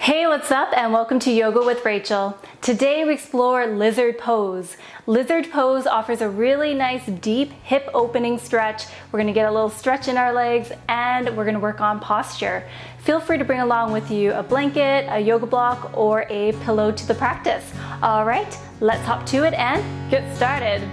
Hey, what's up, and welcome to Yoga with Rachel. Today we explore lizard pose. Lizard pose offers a really nice deep hip opening stretch. We're gonna get a little stretch in our legs and we're gonna work on posture. Feel free to bring along with you a blanket, a yoga block, or a pillow to the practice. All right, let's hop to it and get started.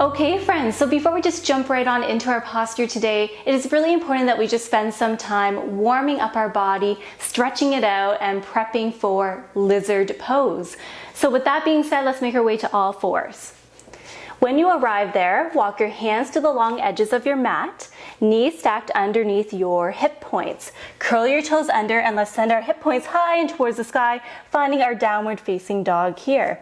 Okay friends, so before we just jump right on into our posture today, it is really important that we just spend some time warming up our body, stretching it out, and prepping for lizard pose. So with that being said, let's make our way to all fours. When you arrive there, walk your hands to the long edges of your mat, knees stacked underneath your hip points. Curl your toes under and let's send our hip points high and towards the sky, finding our downward facing dog here.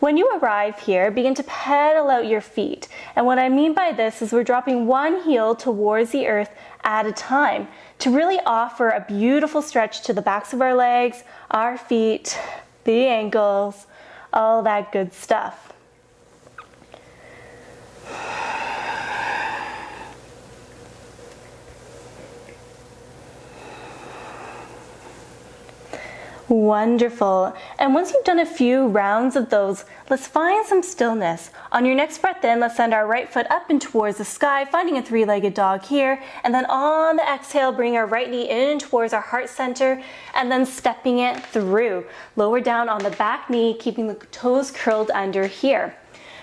When you arrive here, begin to pedal out your feet. And what I mean by this is we're dropping one heel towards the earth at a time to really offer a beautiful stretch to the backs of our legs, our feet, the ankles, all that good stuff. Wonderful. And once you've done a few rounds of those, let's find some stillness. On your next breath in, let's send our right foot up and towards the sky, finding a three-legged dog here. And then on the exhale, bring our right knee in towards our heart center and then stepping it through. Lower down on the back knee, keeping the toes curled under here.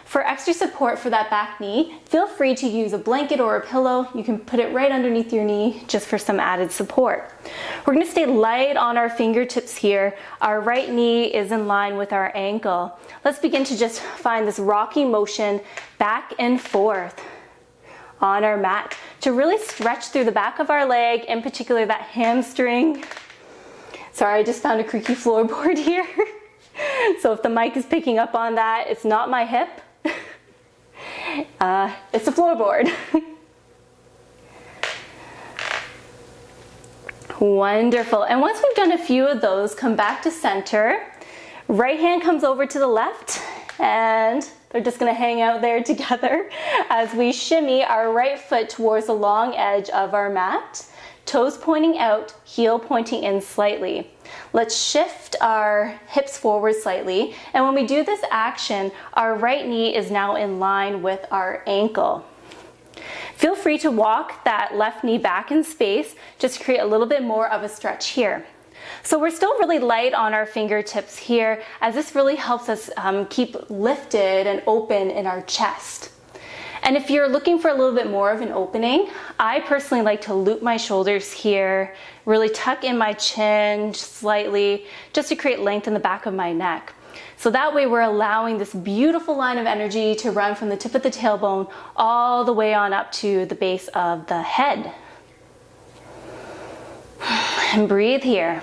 For extra support for that back knee, feel free to use a blanket or a pillow. You can put it right underneath your knee just for some added support. We're going to stay light on our fingertips here. Our right knee is in line with our ankle. Let's begin to just find this rocky motion back and forth on our mat to really stretch through the back of our leg, in particular that hamstring. Sorry, I just found a creaky floorboard here. So if the mic is picking up on that, it's not my hip. It's a floorboard. Wonderful. And once we've done a few of those, come back to center. Right hand comes over to the left and they're just going to hang out there together as we shimmy our right foot towards the long edge of our mat. Toes pointing out, heel pointing in slightly. Let's shift our hips forward slightly. And when we do this action, our right knee is now in line with our ankle. Feel free to walk that left knee back in space, just to create a little bit more of a stretch here. So we're still really light on our fingertips here, as this really helps us keep lifted and open in our chest. And if you're looking for a little bit more of an opening, I personally like to loop my shoulders here, really tuck in my chin slightly, just to create length in the back of my neck. So that way we're allowing this beautiful line of energy to run from the tip of the tailbone all the way on up to the base of the head. And breathe here.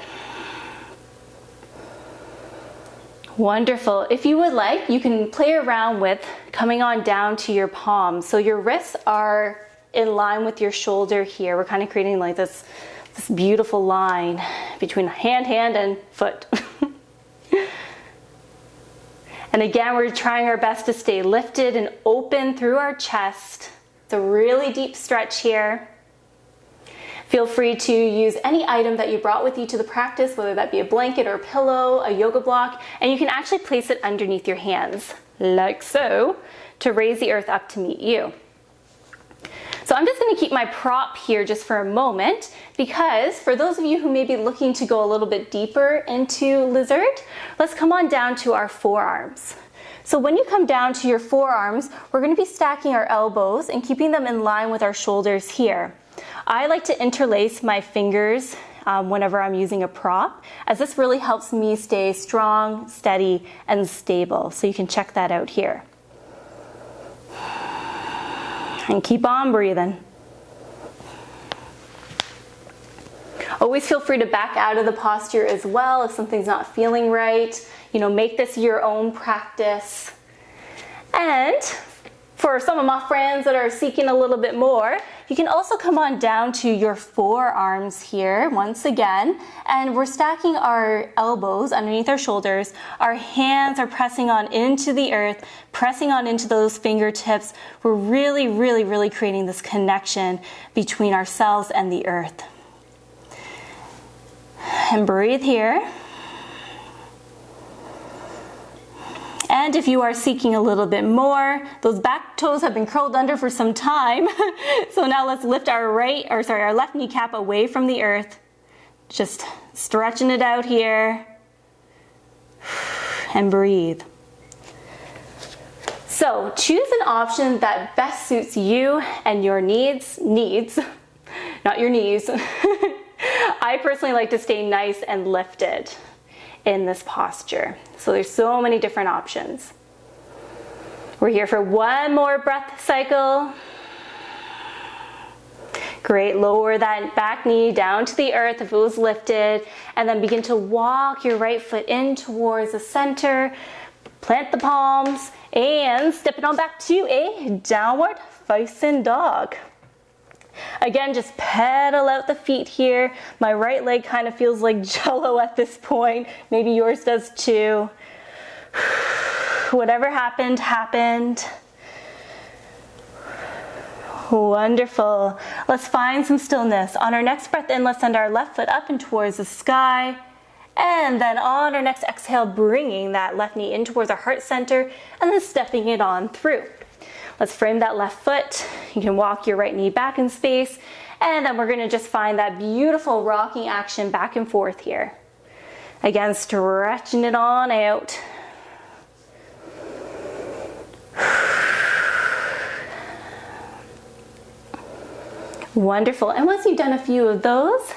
Wonderful. If you would like, you can play around with coming on down to your palms. So your wrists are in line with your shoulder here. We're kind of creating like this beautiful line between hand, and foot. And again, we're trying our best to stay lifted and open through our chest. It's a really deep stretch here. Feel free to use any item that you brought with you to the practice, whether that be a blanket or a pillow, a yoga block, and you can actually place it underneath your hands, like so, to raise the earth up to meet you. So I'm just going to keep my prop here just for a moment, because for those of you who may be looking to go a little bit deeper into lizard, let's come on down to our forearms. So when you come down to your forearms, we're going to be stacking our elbows and keeping them in line with our shoulders here. I like to interlace my fingers whenever I'm using a prop, as this really helps me stay strong, steady, and stable. So you can check that out here. And keep on breathing. Always feel free to back out of the posture as well if something's not feeling right. You know, make this your own practice. And for some of my friends that are seeking a little bit more, You can also come on down to your forearms here once again, and we're stacking our elbows underneath our shoulders. Our hands are pressing on into the earth, pressing on into those fingertips. We're really creating this connection between ourselves and the earth. And breathe here. And if you are seeking a little bit more, those back toes have been curled under for some time. So now let's lift our left kneecap away from the earth. Just stretching it out here. And breathe. So choose an option that best suits you and your needs, not your knees. I personally like to stay nice and lifted in this posture. So there's so many different options. We're here for one more breath cycle. Great, lower that back knee down to the earth if it was lifted, and then begin to walk your right foot in towards the center. Plant the palms and step it on back to a downward facing dog. Again, just pedal out the feet here. My right leg kind of feels like jello at this point. Maybe yours does too. Whatever happened, happened. Wonderful. Let's find some stillness. On our next breath in, let's send our left foot up and towards the sky. And then on our next exhale, bringing that left knee in towards our heart center and then stepping it on through. Let's frame that left foot. You can walk your right knee back in space, and then we're gonna just find that beautiful rocking action back and forth here. Again, stretching it on out. Wonderful, and once you've done a few of those,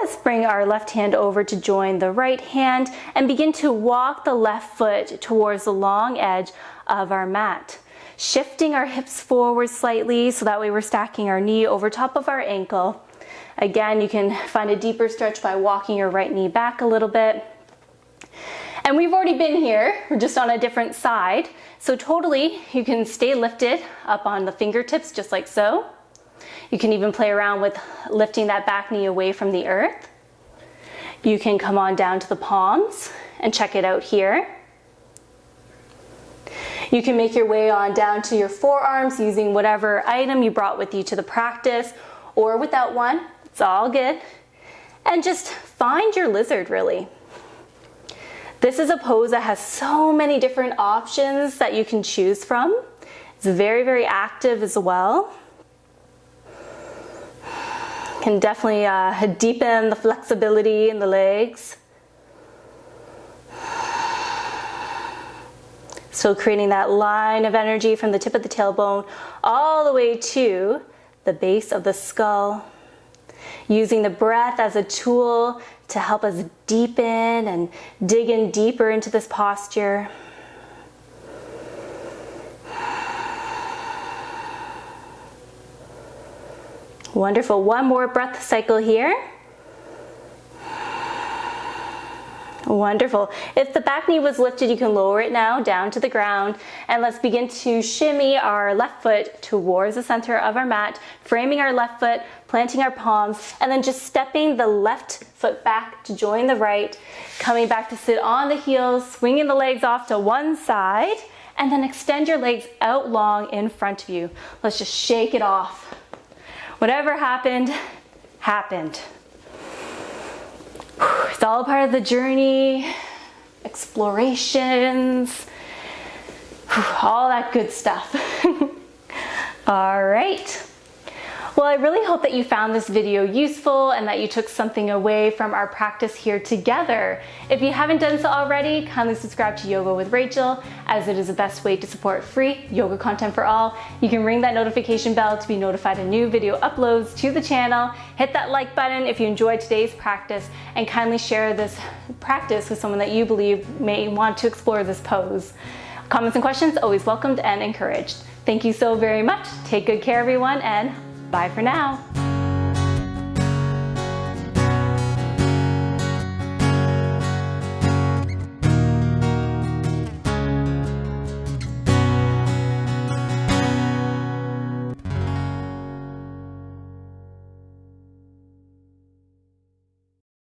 let's bring our left hand over to join the right hand and begin to walk the left foot towards the long edge of our mat. Shifting our hips forward slightly so that way we're stacking our knee over top of our ankle. Again, you can find a deeper stretch by walking your right knee back a little bit. And we've already been here, we're just on a different side. So totally, you can stay lifted up on the fingertips just like so. You can even play around with lifting that back knee away from the earth. You can come on down to the palms and check it out here. You can make your way on down to your forearms using whatever item you brought with you to the practice, or without one, it's all good. And just find your lizard, really. This is a pose that has so many different options that you can choose from. It's very active as well. Can definitely deepen the flexibility in the legs. So creating that line of energy from the tip of the tailbone all the way to the base of the skull. Using the breath as a tool to help us deepen and dig in deeper into this posture. Wonderful. One more breath cycle here. Wonderful. If the back knee was lifted, you can lower it now down to the ground, and let's begin to shimmy our left foot towards the center of our mat, framing our left foot, planting our palms, and then just stepping the left foot back to join the right, coming back to sit on the heels, swinging the legs off to one side, and then extend your legs out long in front of you. Let's just shake it off. Whatever happened, happened. It's all part of the journey, explorations, all that good stuff. All right. Well, I really hope that you found this video useful and that you took something away from our practice here together. If you haven't done so already, kindly subscribe to Yoga with Rachel, as it is the best way to support free yoga content for all. You can ring that notification bell to be notified of new video uploads to the channel. Hit that like button if you enjoyed today's practice, and kindly share this practice with someone that you believe may want to explore this pose. Comments and questions always welcomed and encouraged. Thank you so very much. Take good care, everyone, and bye for now.